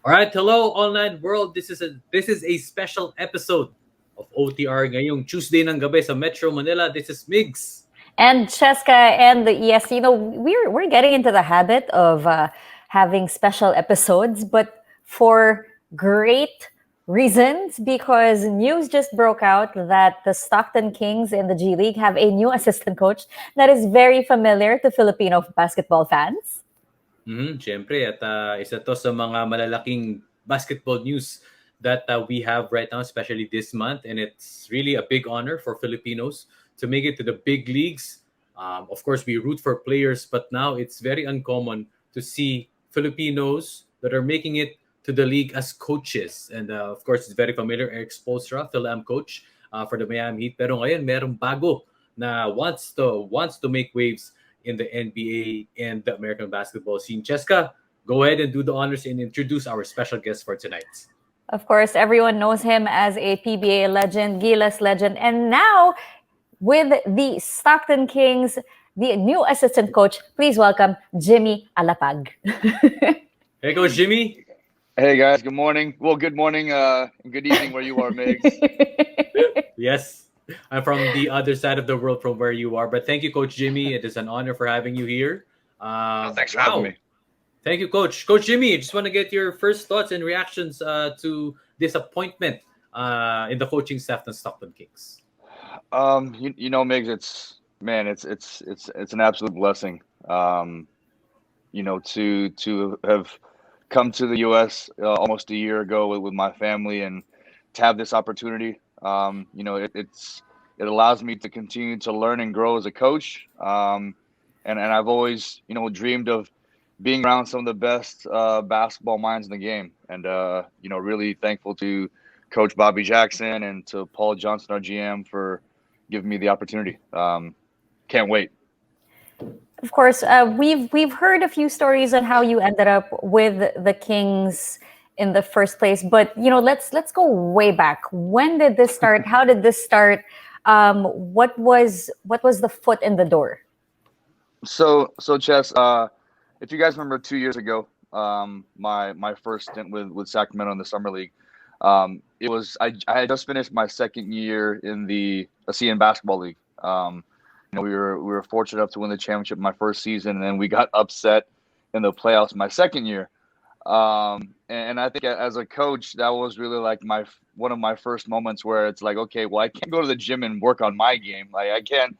All right, hello online world. This is a special episode of OTR ngayong Tuesday ng gabi sa Metro Manila. This is Migs. And Cheska, and yes, we're getting into the habit of having special episodes, but for great reasons, because news just broke out that the Stockton Kings in the G League have a new assistant coach that is very familiar to Filipino basketball fans. Siyempre, at isa to sa mga malalaking basketball news that we have right now, especially this month. And it's really a big honor for Filipinos to make it to the big leagues. Of course, we root for players, but now it's very uncommon to see Filipinos that are making it to the league as coaches. And of course, it's very familiar, Eric Spoelstra, Phil-Am coach for the Miami Heat. Pero ngayon, merong bago na wants to make waves in the NBA and the American basketball scene. Cheska, go ahead and do the honors and introduce our special guest for tonight. Of course, everyone knows him as a PBA legend, Gilas legend, and now with the Stockton Kings, the new assistant coach. Please welcome Jimmy Alapag. Hey, Coach Jimmy. Hey guys, good morning. Well, good morning and good evening where you are, Migs. Yes, I'm from the other side of the world from where you are. But thank you, Coach Jimmy. It is an honor for having you here. Thanks for having me. Thank you, Coach. Coach Jimmy, I just want to get your first thoughts and reactions to this appointment in the coaching staff of Stockton Kings. Migs, it's an absolute blessing. To have come to the U.S. Almost a year ago with my family and to have this opportunity. It allows me to continue to learn and grow as a coach. And I've always, dreamed of being around some of the best basketball minds in the game. And, really thankful to Coach Bobby Jackson and to Paul Johnson, our GM, for giving me the opportunity. Can't wait. Of course, we've heard a few stories on how you ended up with the Kings in the first place, but let's go way back. When did this start? How did this start? What was the foot in the door? So Chess, if you guys remember 2 years ago, my first stint with Sacramento in the summer league, I had just finished my second year in the ASEAN basketball league. We were fortunate enough to win the championship my first season, and then we got upset in the playoffs my second year. And I think as a coach, that was really like one of my first moments where it's like, okay, well, I can't go to the gym and work on my game. Like I can't,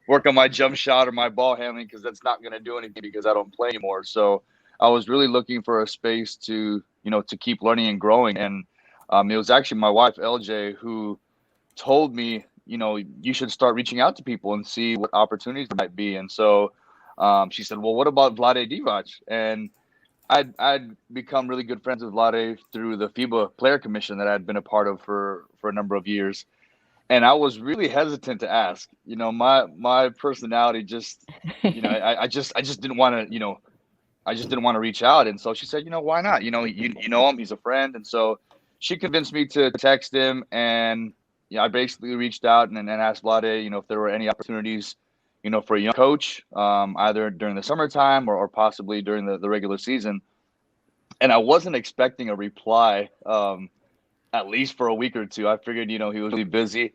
work on my jump shot or my ball handling because that's not going to do anything because I don't play anymore. So I was really looking for a space to keep learning and growing. And it was actually my wife, LJ, who told me, you should start reaching out to people and see what opportunities there might be. And so she said, well, what about Vlade Divac? And I'd become really good friends with Vlade through the FIBA player commission that I'd been a part of for a number of years. And I was really hesitant to ask. My personality just, I just didn't want to, I just didn't want to reach out. And so she said, why not? You know him, he's a friend. And so she convinced me to text him. And I basically reached out and asked Vlade, if there were any opportunities, for a young coach, either during the summertime or possibly during the regular season. And I wasn't expecting a reply, at least for a week or two. I figured, he was really busy.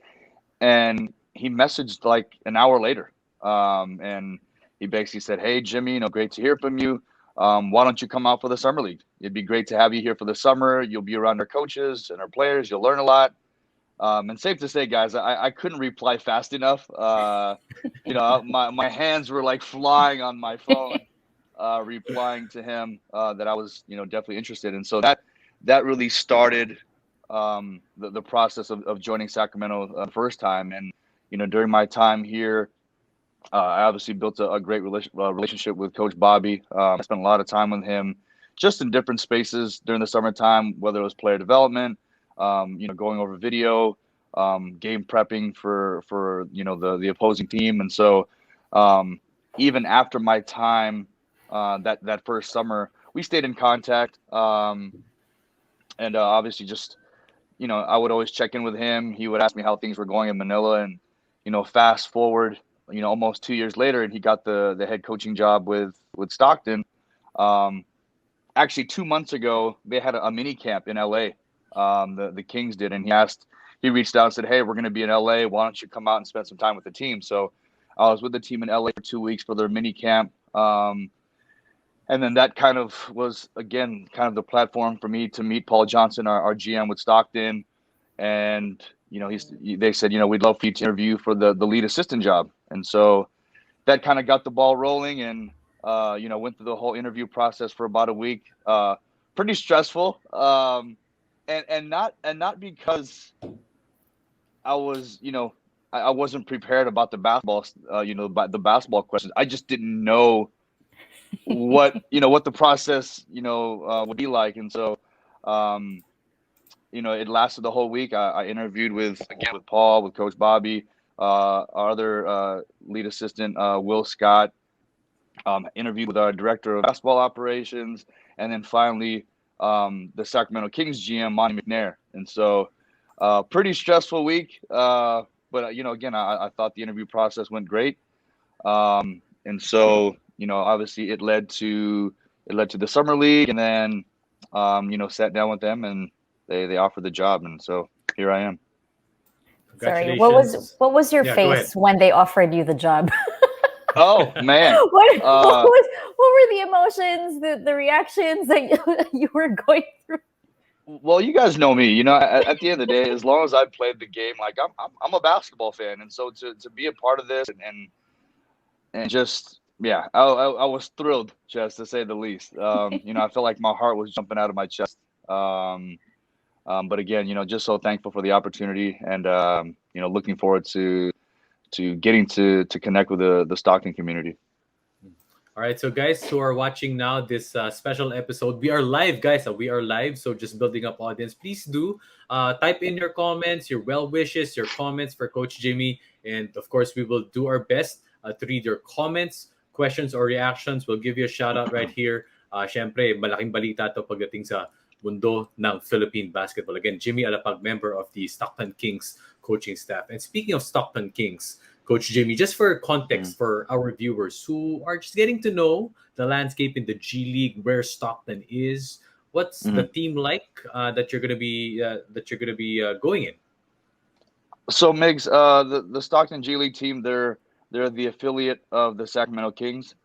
And he messaged like an hour later. And he basically said, hey, Jimmy, great to hear from you. Why don't you come out for the summer league? It'd be great to have you here for the summer. You'll be around our coaches and our players. You'll learn a lot. And safe to say, guys, I couldn't reply fast enough. My hands were like flying on my phone, replying to him that I was, definitely interested. And so that really started the process of joining Sacramento the first time. And, during my time here, I obviously built a great relationship with Coach Bobby. I spent a lot of time with him just in different spaces during the summertime, whether it was player development, going over video, game prepping for the opposing team. And so even after my time that first summer, we stayed in contact. And obviously just, I would always check in with him. He would ask me how things were going in Manila. And, fast forward, almost 2 years later, and he got the head coaching job with Stockton. actually 2 months ago they had a mini camp in LA. The Kings did, and he reached out and said, "Hey, we're going to be in LA. Why don't you come out and spend some time with the team?" So I was with the team in LA for 2 weeks for their mini camp. And then that kind of was, again, kind of the platform for me to meet Paul Johnson, our GM with Stockton. And, they said, we'd love for you to interview for the lead assistant job. And so that kind of got the ball rolling, and, went through the whole interview process for about a week. Pretty stressful. And not because I was, I wasn't prepared about the basketball, about the basketball questions. I just didn't know what the process would be like. And so it lasted the whole week. I interviewed with Paul, with Coach Bobby, our other lead assistant Will Scott, interviewed with our director of basketball operations, and then finally the Sacramento Kings GM Monty McNair. And so pretty stressful week, but again, I thought the interview process went great. And so obviously it led to the summer league, and then sat down with them, and they offered the job, and so here I am. Sorry, Congratulations. what was your Yeah, go ahead. face when they offered you the job? Oh man, what were the emotions, the reactions that you were going through? well, you guys know me. At the end of the day, as long as I played the game, like I'm a basketball fan, and so to be a part of this and just, yeah, I was thrilled, just to say the least. I felt like my heart was jumping out of my chest. But again, just so thankful for the opportunity, and looking forward to getting to connect with the Stockton community. All right, so guys who are watching now this special episode, we are live, guys. We are live, so just building up audience. Please do type in your comments, your well wishes, your comments for Coach Jimmy, and of course, we will do our best to read your comments, questions, or reactions. We'll give you a shout out right here. Syempre, malaking balita to pagdating sa mundo ng Philippine basketball. Again, Jimmy Alapag, member of the Stockton Kings coaching staff. And speaking of Stockton Kings, Coach Jimmy, just for context for our viewers who are just getting to know the landscape in the G League, where Stockton is, what's the team like that you're gonna be going in? So Migs, the Stockton G League team, they're the affiliate of the Sacramento Kings.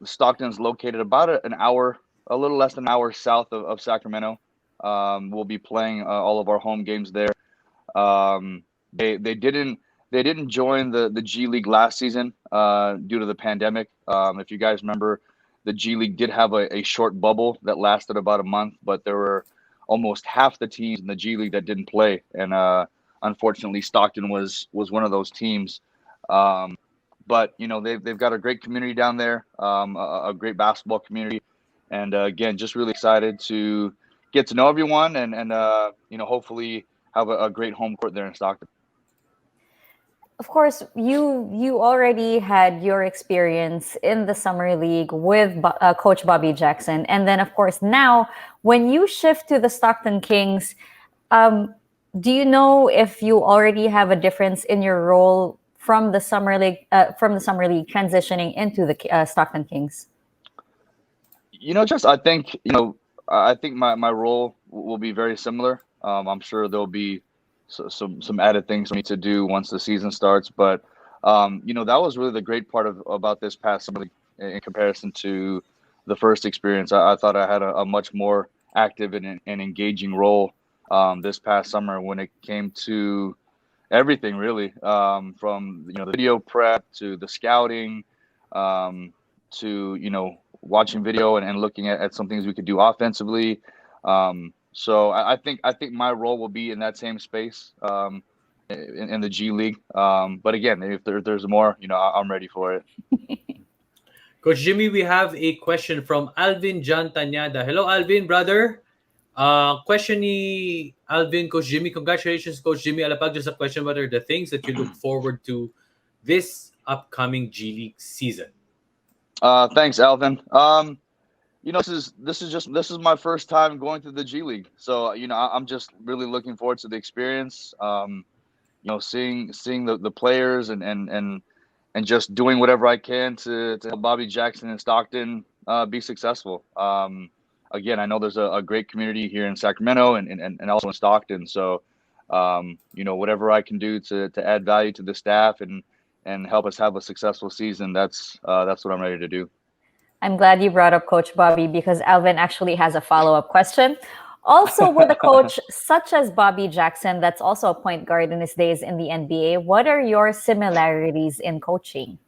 Stockton's located about an hour, a little less than an hour south of Sacramento. We'll be playing all of our home games there. They didn't join the G League last season due to the pandemic. If you guys remember, the G League did have a short bubble that lasted about a month, but there were almost half the teams in the G League that didn't play, and unfortunately, Stockton was one of those teams. But they've got a great community down there, a great basketball community, and again, just really excited to get to know everyone, and hopefully have a great home court there in Stockton. Of course, you already had your experience in the summer league with Coach Bobby Jackson, and then of course now when you shift to the Stockton Kings, do you know if you already have a difference in your role from the summer league transitioning into the Stockton Kings? Just I think my role will be very similar. I'm sure there'll be some added things for me to do once the season starts, but that was really the great part about this past summer league in comparison to the first experience. I thought I had a much more active and engaging role this past summer when it came to everything, really, from the video prep to the scouting, to watching video and looking at some things we could do offensively. So I think my role will be in that same space in the G League. But again, if there's more, I'm ready for it. Coach Jimmy, we have a question from Alvin John Tanyada. Hello, Alvin, brother. Question ni Alvin, Coach Jimmy. Congratulations, Coach Jimmy Alapag. Just a question: what are the things that you look forward to this upcoming G League season? Thanks, Alvin. This is my first time going through the G League, so I'm just really looking forward to the experience. Seeing the players and just doing whatever I can to help Bobby Jackson and Stockton, be successful. Again, I know there's a great community here in Sacramento and also in Stockton. So, whatever I can do to add value to the staff and help us have a successful season, that's what I'm ready to do. I'm glad you brought up Coach Bobby because Alvin actually has a follow-up question. Also, with a coach such as Bobby Jackson, that's also a point guard in his days in the NBA, what are your similarities in coaching?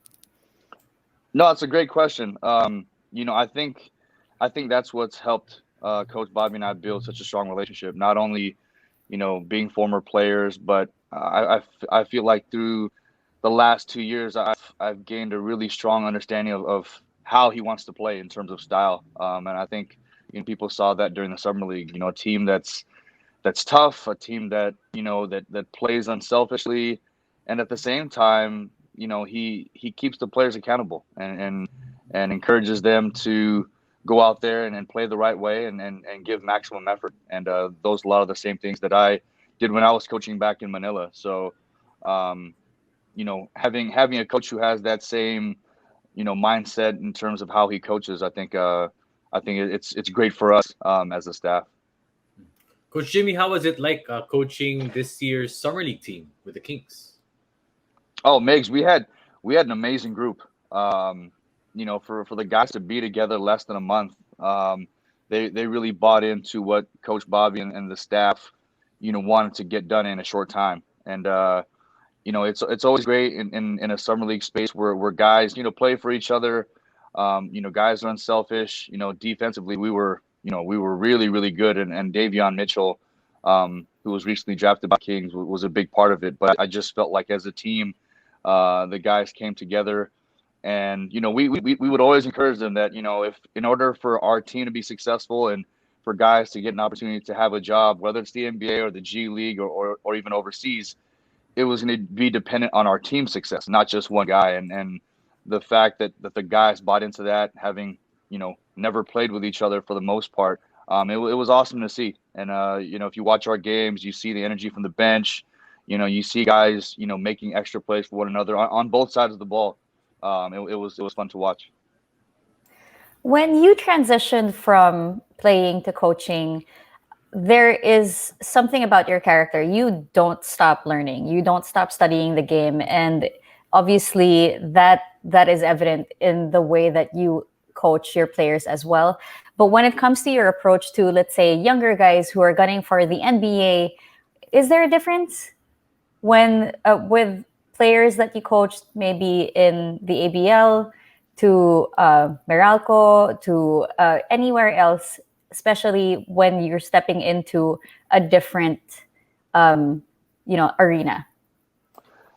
No, it's a great question. I think that's what's helped Coach Bobby and I build such a strong relationship. Not only, being former players, but I feel like through the last 2 years, I've gained a really strong understanding of how he wants to play in terms of style. And I think people saw that during the summer league. A team that's tough, a team that that plays unselfishly, and at the same time, he keeps the players accountable and encourages them to go out there and play the right way and give maximum effort. And those a lot of the same things that I did when I was coaching back in Manila. So, having a coach who has that same mindset in terms of how he coaches, I think it's great for us as a staff. Coach Jimmy, how was it like coaching this year's summer league team with the Kings? Oh, Migs, we had an amazing group. For the guys to be together less than a month, they really bought into what Coach Bobby and the staff, wanted to get done in a short time. And it's always great in a summer league space where guys play for each other. Guys are unselfish. Defensively we were really really good, and Davion Mitchell, who was recently drafted by Kings, was a big part of it. But I just felt like as a team, the guys came together, and we would always encourage them that if in order for our team to be successful and for guys to get an opportunity to have a job, whether it's the NBA or the G League or even overseas, it was going to be dependent on our team success, not just one guy. And the fact that the guys bought into that, having never played with each other for the most part, it was awesome to see. And if you watch our games, you see the energy from the bench. You see guys making extra plays for one another on both sides of the ball. It was fun to watch. When you transitioned from playing to coaching, there is something about your character. You don't stop learning. You don't stop studying the game, and obviously that is evident in the way that you coach your players as well. But when it comes to your approach to, let's say, younger guys who are gunning for the NBA, is there a difference when with players that you coached maybe in the ABL to Meralco to anywhere else, especially when you're stepping into a different arena?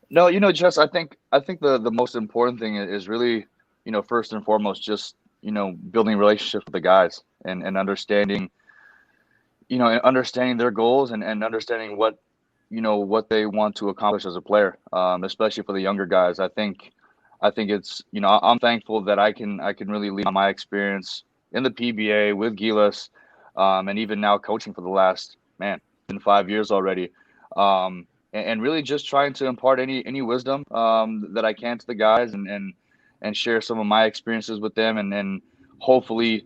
No, Jess, I think the most important thing is really, first and foremost, just, building relationships with the guys and understanding, understanding their goals and understanding what they want to accomplish as a player, especially for the younger guys. I think it's, I'm thankful that I can really lean on my experience in the PBA with Gilas, and even now coaching for the last, in 5 years already. And really just trying to impart any wisdom that I can to the guys and share some of my experiences with them, and hopefully,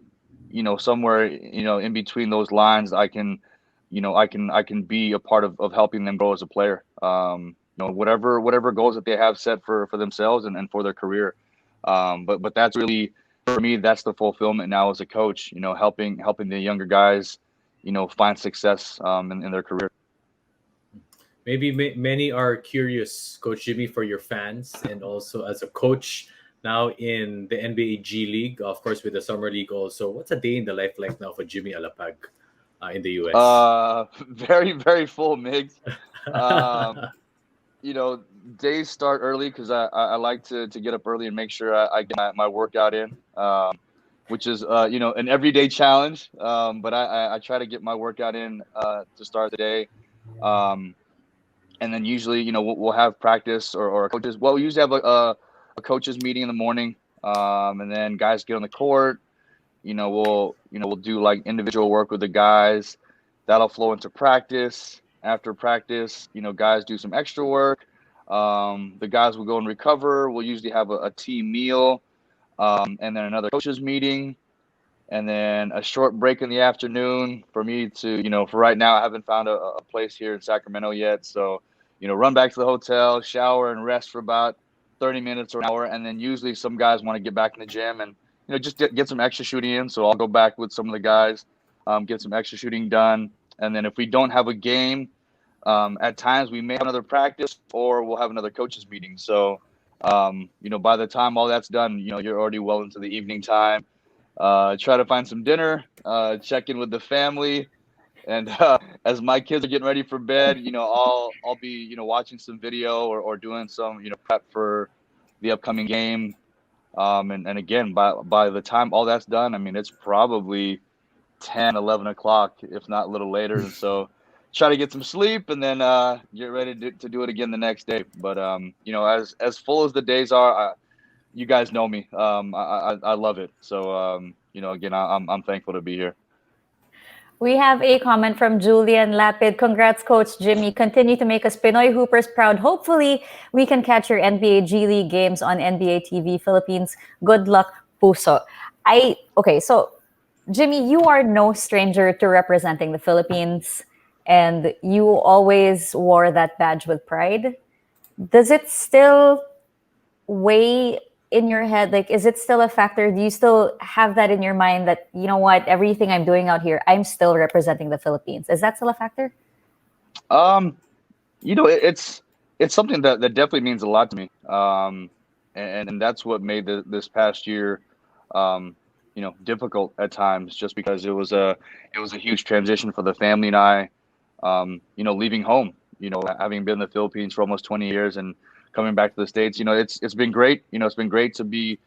somewhere, in between those lines, I can be a part of helping them grow as a player. Whatever goals that they have set for themselves and for their career. But that's really, for me, that's the fulfillment now as a coach, helping the younger guys, find success in their career. Maybe many are curious, Coach Jimmy, for your fans and also as a coach now in the NBA G League, of course, with the Summer League also. What's a day in the life like now for Jimmy Alapag in the US? Very, very full, Migs. Um, Days start early because I like to get up early and make sure I get my workout in, which is, an everyday challenge. But I try to get my workout in to start the day. Um, and then usually, we'll have practice or coaches. Well, we usually have a coaches meeting in the morning, and then guys get on the court. We'll do like individual work with the guys. That'll flow into practice. After practice, guys do some extra work. The guys will go and recover. We'll usually have a team meal. and then another coaches meeting, and then a short break in the afternoon for me to, for right now, I haven't found a place here in Sacramento yet. So, run back to the hotel, shower, and rest for about 30 minutes or an hour. And then usually some guys want to get back in the gym and, just get some extra shooting in. So I'll go back with some of the guys, get some extra shooting done. And then if we don't have a game, at times we may have another practice or we'll have another coaches meeting. So, by the time all that's done, you're already well into the evening time. Try to find some dinner, check in with the family. And as my kids are getting ready for bed, I'll be, watching some video or doing some, prep for the upcoming game. And again, by the time all that's done, I mean, it's probably 10, 11 o'clock, if not a little later. And so try to get some sleep and then get ready to do it again the next day. But, as full as the days are, you guys know me. I love it. So, again, I'm thankful to be here. We have a comment from Julian Lapid. Congrats, Coach Jimmy. Continue to make us Pinoy Hoopers proud. Hopefully, we can catch your NBA G League games on NBA TV Philippines. Good luck, Puso. Okay, so Jimmy, you are no stranger to representing the Philippines, and you always wore that badge with pride. Does it still weigh in your head? Like, is it still a factor? Do you still have that in your mind that, you know what, everything I'm doing out here, I'm still representing the Philippines? Is that still a factor? It's something that definitely means a lot to me. And that's what made this past year, difficult at times, just because it was a huge transition for the family and I, leaving home, having been in the Philippines for almost 20 years and coming back to the States. It's been great. It's been great to be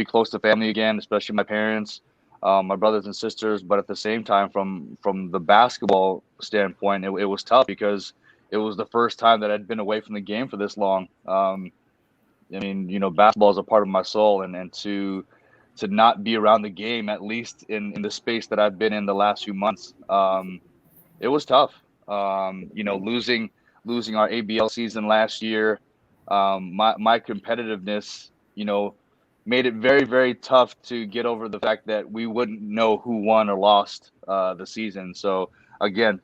close to family again, especially my parents, my brothers and sisters. But at the same time, from the basketball standpoint, it was tough because it was the first time that I'd been away from the game for this long. Basketball is a part of my soul, and to not be around the game, at least in the space that I've been in the last few months, it was tough. Losing our ABL season last year. My competitiveness, made it very, very tough to get over the fact that we wouldn't know who won or lost the season. So again,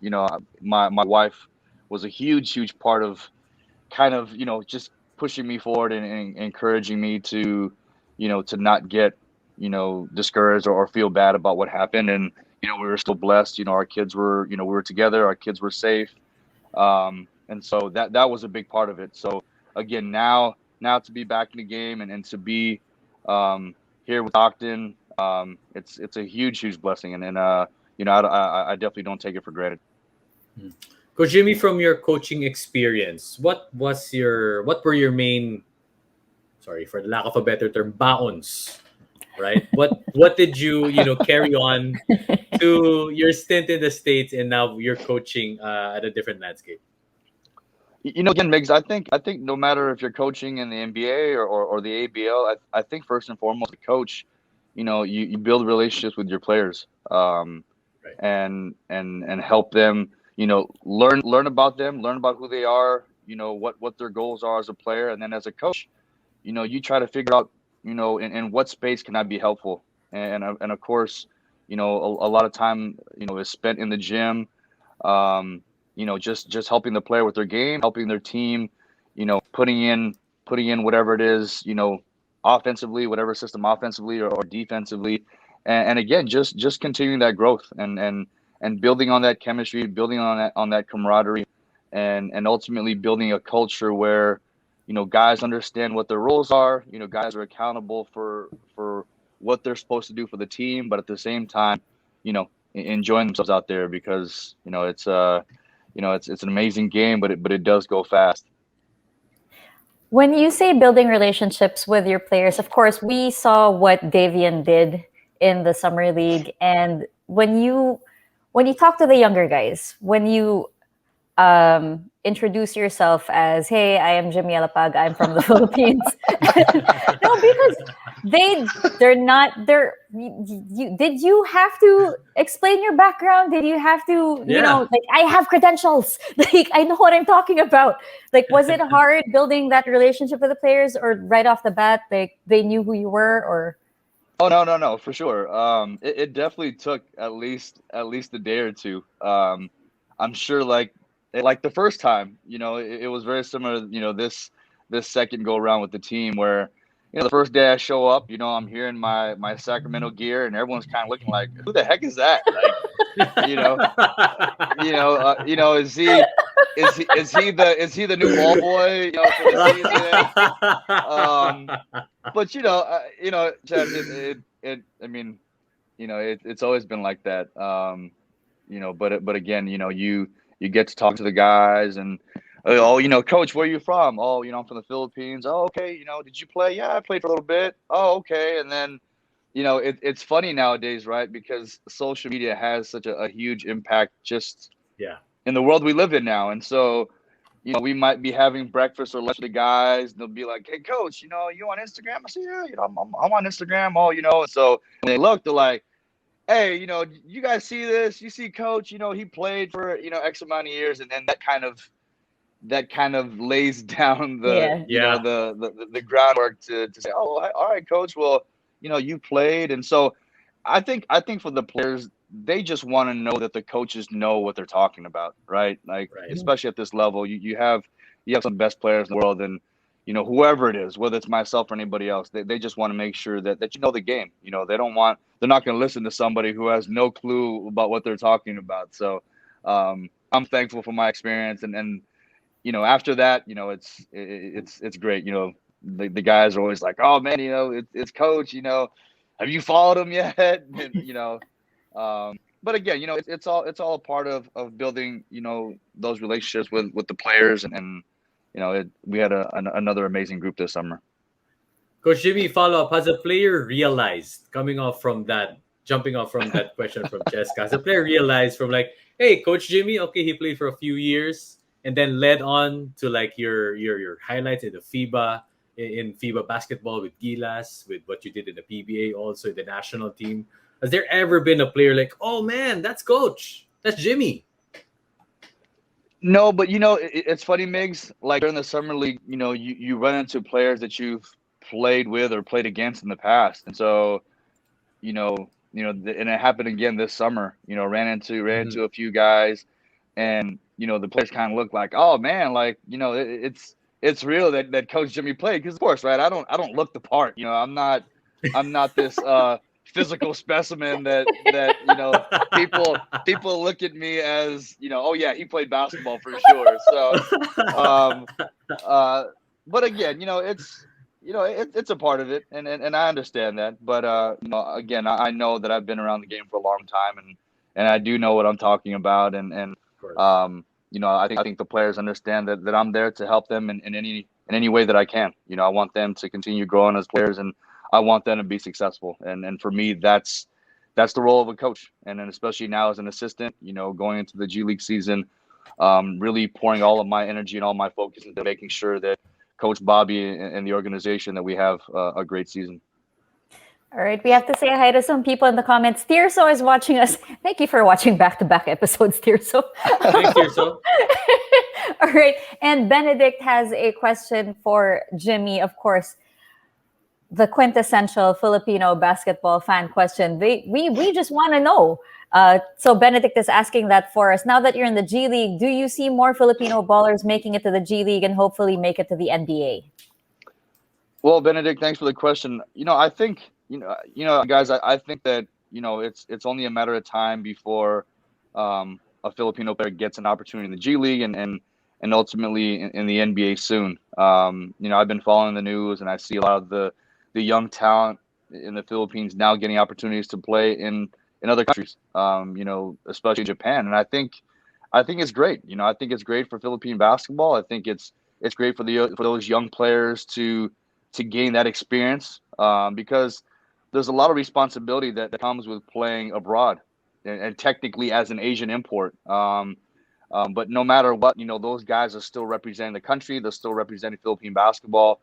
my wife was a huge part of kind of, just pushing me forward and encouraging me to, to not get, discouraged or feel bad about what happened. And, we were still blessed. Our kids were, we were together, our kids were safe. And so that was a big part of it. So again, now to be back in the game and to be here with Stockton, it's a huge blessing, and I definitely don't take it for granted. Coach Jimmy, from your coaching experience, what were your main, sorry for the lack of a better term, baons, right? What did you carry on to your stint in the States, and now you're coaching at a different landscape? Again, Migs, I think no matter if you're coaching in the NBA or the ABL, I think first and foremost, the coach, you build relationships with your players, Right. and help them, learn about them, learn about who they are, what their goals are as a player, and then as a coach, you try to figure out, in what space can I be helpful, and of course, a lot of time, is spent in the gym. Just helping the player with their game, helping their team, putting in whatever it is, offensively, whatever system offensively or defensively. And again, just continuing that growth and building on that chemistry, building on that camaraderie, and ultimately building a culture where, guys understand what their roles are, guys are accountable for what they're supposed to do for the team, but at the same time, enjoying themselves out there, because, it's an amazing game, but it does go fast. When you say building relationships with your players, of course, we saw what Davian did in the summer league, and when you talk to the younger guys, when you introduce yourself as, "Hey, I am Jimmy Alapag. I'm from the Philippines." No, because they're not. Did you have to explain your background? Did you have to, like, I have credentials. Like, I know what I'm talking about. Like, was it hard building that relationship with the players, or right off the bat, like, they knew who you were, or? Oh no, for sure. It definitely took at least a day or two. I'm sure like the first time, it was very similar. This second go around with the team where the first day I show up, I'm here in my Sacramento gear, and everyone's kind of looking like, who the heck is that? Like, you know, is he the new ball boy, for the season? But Chad, I mean, it's always been like that. But again, you get to talk to the guys and oh, coach, where are you from? Oh, I'm from the Philippines. Oh, okay. Did you play? Yeah, I played for a little bit. Oh, okay. And then it's funny nowadays, right? Because social media has such a huge impact just Yeah. in the world we live in now. And so we might be having breakfast or lunch with the guys. And they'll be like, "Hey, coach, you on Instagram?" I say, "Yeah, I'm on Instagram." Oh, and so when they look, they're like, "Hey, you guys see this? You see Coach? He played for X amount of years," and then that kind of lays down the Yeah. Yeah. the groundwork to say, "Oh, all right, Coach. Well, you played," and so I think for the players, they just want to know that the coaches know what they're talking about, right? Like, Right. especially at this level, you have some best players in the world, and whoever it is, whether it's myself or anybody else, they just want to make sure that you know the game. They're not going to listen to somebody who has no clue about what they're talking about. So I'm thankful for my experience, and after that, it's great. The guys are always like, "Oh man, it's Coach. Have you followed him yet?" And but again, it's all a part of building those relationships with the players, and we had another amazing group this summer. Coach Jimmy, follow up. Has a player realized, jumping off from that question from Jessica, has a player realized from like, hey, Coach Jimmy, okay, he played for a few years and then led on to like your highlights in the FIBA, in FIBA basketball with Gilas, with what you did in the PBA, also in the national team. Has there ever been a player like, oh man, that's Coach, that's Jimmy? No, but it's funny, Migs. Like during the summer league, you run into players that you've played with or played against in the past, and so and it happened again this summer. Ran into a few guys, and the players kind of look like, oh man, like it's real that Coach Jimmy played, because of course, right? I don't look the part. I'm not this physical specimen that people look at me as, oh yeah, he played basketball for sure. So um uh but again, it's a part of it, and I understand that. But again, I know that I've been around the game for a long time, and I do know what I'm talking about, and Of course. I think the players understand that I'm there to help them in any way that I can. I want them to continue growing as players, and I want them to be successful. And for me, that's the role of a coach, and then especially now as an assistant, going into the G League season, really pouring all of my energy and all my focus into making sure that Coach Bobby and the organization, that we have a great season. All right, we have to say hi to some people in the comments. Tirso is watching us. Thank you for watching back-to-back episodes, Tirso. Thanks, Tirso. All right, and Benedict has a question for Jimmy. Of course, the quintessential Filipino basketball fan question. We just want to know. So Benedict is asking that for us. Now that you're in the G League, do you see more Filipino ballers making it to the G League and hopefully make it to the NBA? Well, Benedict, thanks for the question. I think, guys, I think that, it's only a matter of time before a Filipino player gets an opportunity in the G League, and ultimately in the NBA soon. I've been following the news, and I see a lot of the young talent in the Philippines now getting opportunities to play in other countries, especially Japan. And I think it's great. I think it's great for Philippine basketball. I think it's great for those young players to gain that experience, because there's a lot of responsibility that comes with playing abroad, and technically as an Asian import. But no matter what, those guys are still representing the country. They're still representing Philippine basketball.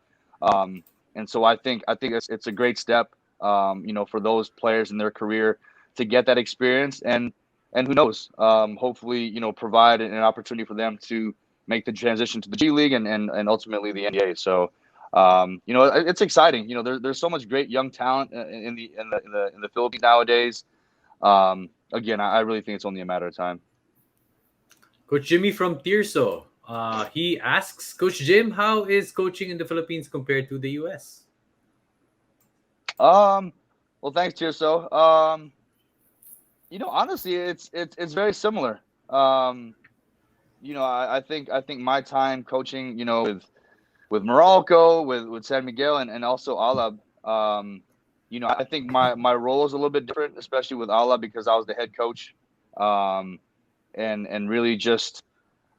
And so I think it's a great step, for those players in their career to get that experience, and who knows, hopefully, provide an opportunity for them to make the transition to the G League, and ultimately the NBA. So It's exciting. There's so much great young talent in the Philippines nowadays. Again, I really think it's only a matter of time. Coach Jimmy from Tirso. He asks, Coach Jim, how is coaching in the Philippines compared to the US? Well, thanks, Tirso. Honestly, it's very similar. I think my time coaching, with Morocco, with San Miguel, and also Alab. I think my role is a little bit different, especially with Alab because I was the head coach, um, and really just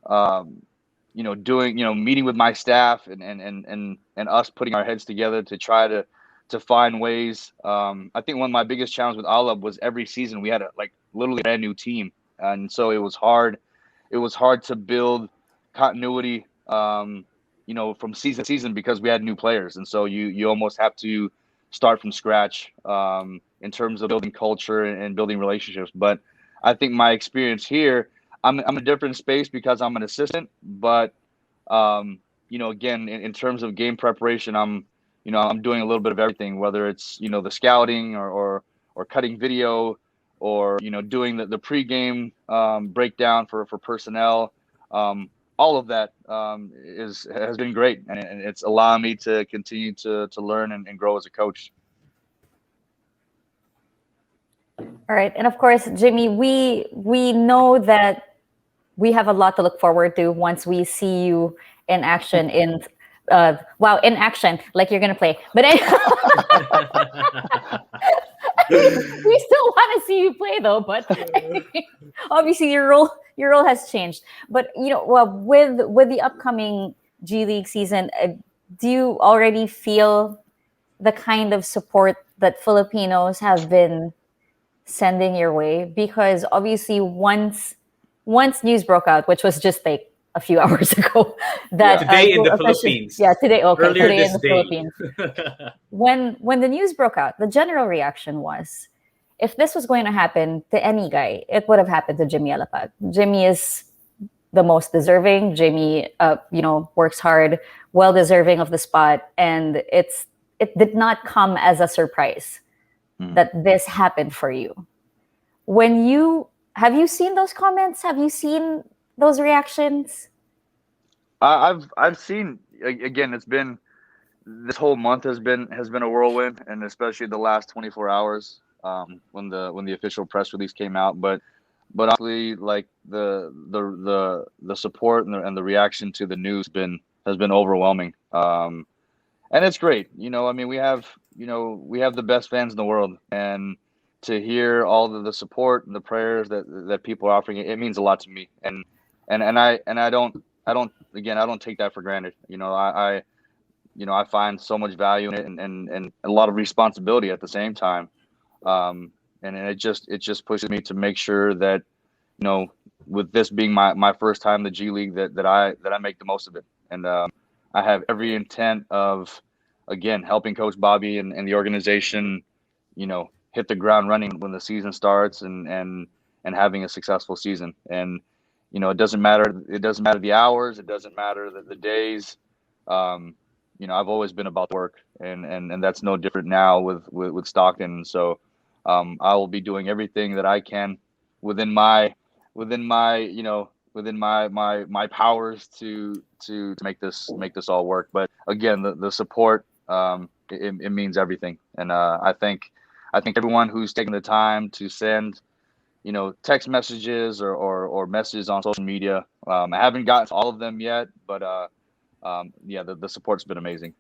doing meeting with my staff and us putting our heads together to try to find ways. I think one of my biggest challenges with Alab was every season we had a literally brand new team, and so it was hard. It was hard to build continuity, from season to season because we had new players, and so you almost have to start from scratch in terms of building culture and building relationships. But I think my experience here, I'm in a different space because I'm an assistant, but again, in terms of game preparation, I'm doing a little bit of everything, whether it's the scouting or cutting video or doing the pregame breakdown for personnel. All of that has been great, and it's allowing me to continue to learn and grow as a coach. All right. And of course, Jimmy, we know that we have a lot to look forward to once we see you in action in action, like you're gonna play. But we still want to see you play though, but obviously your role has changed. But well, with the upcoming G League season, do you already feel the kind of support that Filipinos have been sending your way? Because obviously once news broke out, which was just like a few hours ago, that Today in the officially, Philippines. yeah, today, okay, Earlier today in this the day. Philippines. When the news broke out, the general reaction was, if this was going to happen to any guy, it would have happened to Jimmy Alapag. Jimmy is the most deserving. Jimmy, works hard, well deserving of the spot, and it did not come as a surprise that this happened for you. Have you seen those comments? Have you seen those reactions? I've seen, again, it's been, this whole month has been a whirlwind, and especially the last 24 hours when the official press release came out. But honestly, like the support and the reaction to the news has been overwhelming. And it's great. I mean, we have the best fans in the world, and to hear all the support and the prayers that people are offering, it means a lot to me. And I don't take that for granted. I find so much value in it, and a lot of responsibility at the same time. And it just pushes me to make sure that, with this being my first time in the G League, that I make the most of it. And I have every intent of, again, helping Coach Bobby and the organization, hit the ground running when the season starts, and having a successful season. And it doesn't matter. It doesn't matter the hours. It doesn't matter the days. I've always been about the work, and that's no different now with Stockton. So I will be doing everything that I can within my my powers to make this all work. But again, the support, it means everything. And I think everyone who's taken the time to send text messages or messages on social media. I haven't gotten to all of them yet, but yeah, the support's been amazing.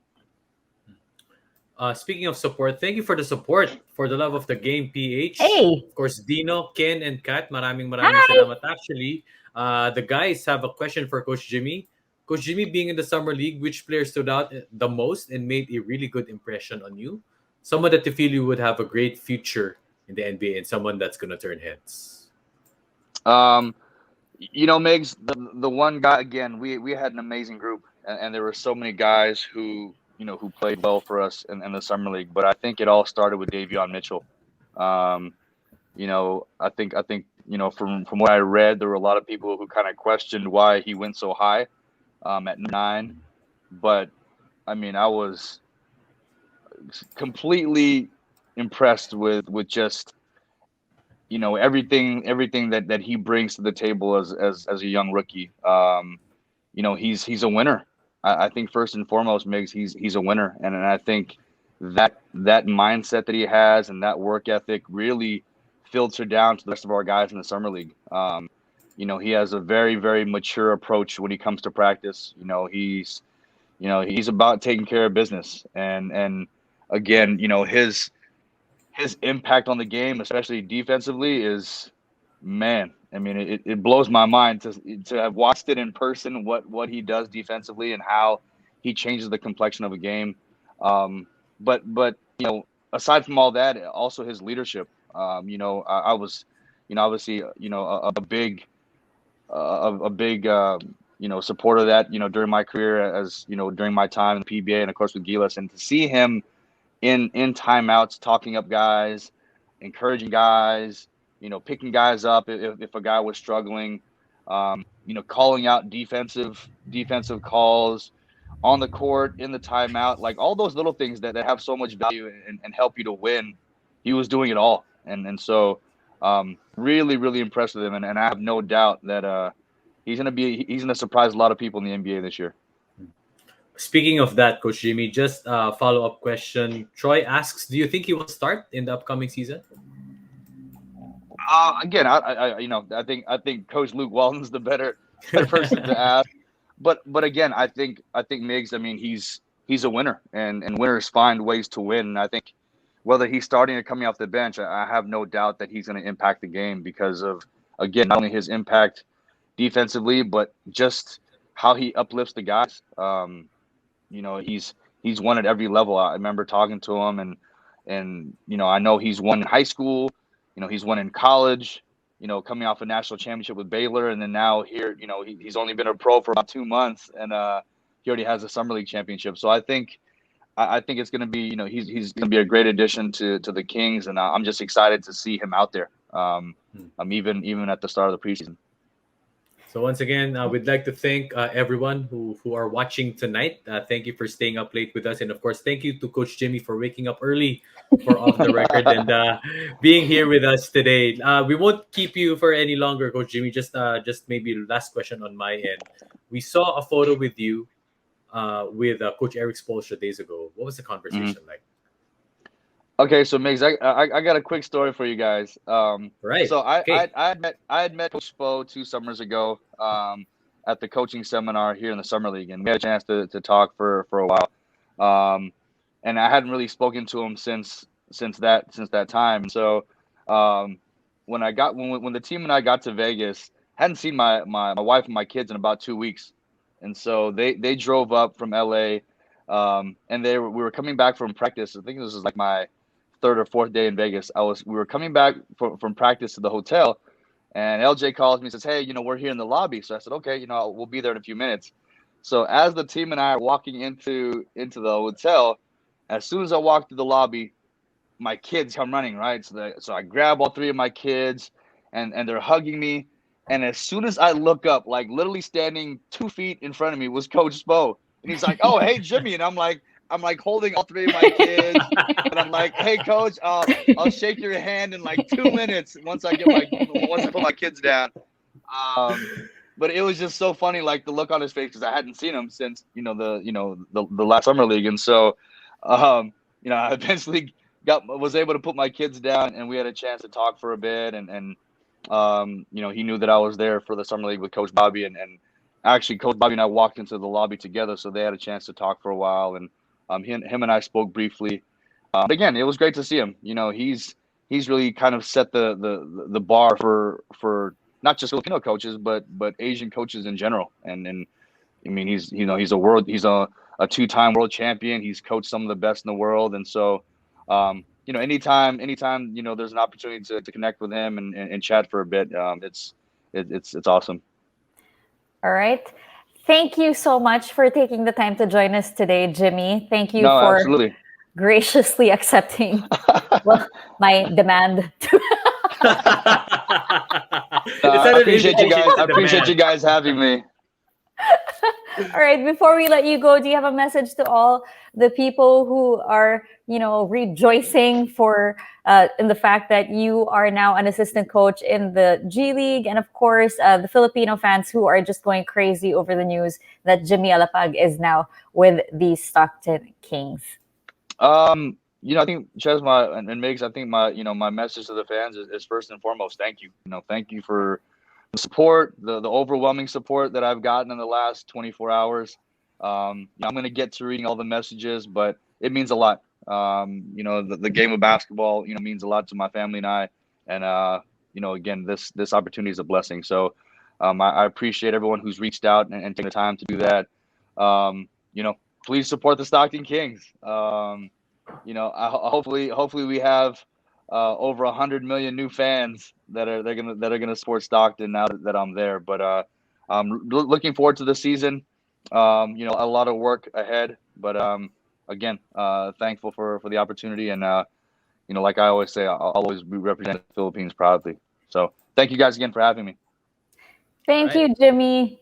Speaking of support, thank you for the support, for the love of the game, PH. Hey. Of course, Dino, Ken, and Kat, maraming Hi. salamat. Actually, the guys have a question for Coach Jimmy. Coach Jimmy, being in the Summer League, which player stood out the most and made a really good impression on you? Someone that you feel you would have a great future in the NBA, and someone that's going to turn heads. Migs, the one guy, again, we had an amazing group, and there were so many guys who played well for us in the Summer League. But I think it all started with Davion Mitchell. I think from what I read, there were a lot of people who kind of questioned why he went so high at 9. But I mean, I was completely impressed with just everything that he brings to the table as a young rookie. He's a winner. I think first and foremost, Migs, he's a winner, and I think that mindset that he has and that work ethic really filtered down to the rest of our guys in the summer league. He has a very, very mature approach when he comes to practice. He's about taking care of business, and again, his impact on the game, especially defensively, is, man. I mean, it blows my mind to have watched it in person, what he does defensively and how he changes the complexion of a game. But aside from all that, also his leadership. I was, obviously, a big supporter of that, during my career, as during my time in the PBA and of course with Gilas, and to see him in timeouts talking up guys, encouraging guys, picking guys up if a guy was struggling, calling out defensive calls on the court, in the timeout, like all those little things that have so much value and help you to win. He was doing it all. And so really, really impressed with him. And I have no doubt that he's going to surprise a lot of people in the NBA this year. Speaking of that, Coach Jimmy, just a follow-up question. Troy asks, do you think he will start in the upcoming season? Again, I think Coach Luke Walton's the better person to ask. But again, I think Migs, I mean, he's a winner, and winners find ways to win. And I think whether he's starting or coming off the bench, I have no doubt that he's going to impact the game because of, again, not only his impact defensively, but just how he uplifts the guys. He's won at every level. I remember talking to him, and I know he's won in high school. He's won in college. Coming off a national championship with Baylor, and then now here, he's only been a pro for about 2 months, and he already has a summer league championship. So I think it's going to be, he's going to be a great addition to the Kings, and I'm just excited to see him out there. Even at the start of the preseason. So once again, we'd like to thank everyone who are watching tonight. Thank you for staying up late with us. And of course, thank you to Coach Jimmy for waking up early for Off the Record and being here with us today. We won't keep you for any longer, Coach Jimmy. Just maybe last question on my end. We saw a photo with you with Coach Eric Spoelstra days ago. What was the conversation like? Okay, so Migs, I got a quick story for you guys. Right. So I had met Coach Spo 2 summers ago at the coaching seminar here in the summer league, and we had a chance to talk for a while. And I hadn't really spoken to him since that time. So when the team and I got to Vegas, hadn't seen my wife and my kids in about 2 weeks, and so they drove up from LA, and we were coming back from practice. I think this was like my 3rd or 4th day in Vegas. We were coming back from practice to the hotel, and LJ calls me and says, "Hey, we're here in the lobby." So I said, "Okay, we'll be there in a few minutes." So as the team and I are walking into the hotel, as soon as I walk through the lobby, my kids come running, right? So I grab all 3 of my kids, and they're hugging me. And as soon as I look up, like literally standing 2 feet in front of me was Coach Spo, and he's like, "Oh, hey, Jimmy," and I'm like holding all 3 of my kids, and I'm like, "Hey, Coach, I'll shake your hand in like 2 minutes once I put my kids down." But it was just so funny, like the look on his face, because I hadn't seen him since the last summer league, and so I eventually was able to put my kids down, and we had a chance to talk for a bit, and he knew that I was there for the summer league with Coach Bobby, and actually Coach Bobby and I walked into the lobby together, so they had a chance to talk for a while, and him and I spoke briefly. But again, it was great to see him. He's really kind of set the bar for not just Filipino coaches, but Asian coaches in general. And I mean, he's a 2-time world champion. He's coached some of the best in the world, and so anytime there's an opportunity to connect with him and chat for a bit, it's awesome. All right. Thank you so much for taking the time to join us today, Jimmy. Thank you for absolutely. Graciously accepting my demand. I appreciate you guys having me. All right, before we let you go, do you have a message to all the people who are, rejoicing for in the fact that you are now an assistant coach in the G League, and of course, the Filipino fans who are just going crazy over the news that Jimmy Alapag is now with the Stockton Kings? I think Chesma and Migs, I think my message to the fans is first and foremost, thank you. Thank you for the support, the overwhelming support that I've gotten in the last 24 hours. I'm going to get to reading all the messages, but it means a lot. The game of basketball, means a lot to my family and I. And, again, this opportunity is a blessing. So I appreciate everyone who's reached out and taken the time to do that. Please support the Stockton Kings. Hopefully we have over 100 million new fans that are gonna support Stockton now that I'm there. But I'm looking forward to the season. A lot of work ahead, but again, thankful for the opportunity, and like I always say, I'll always be representing the Philippines proudly. So thank you guys again for having me. Thank you, Jimmy.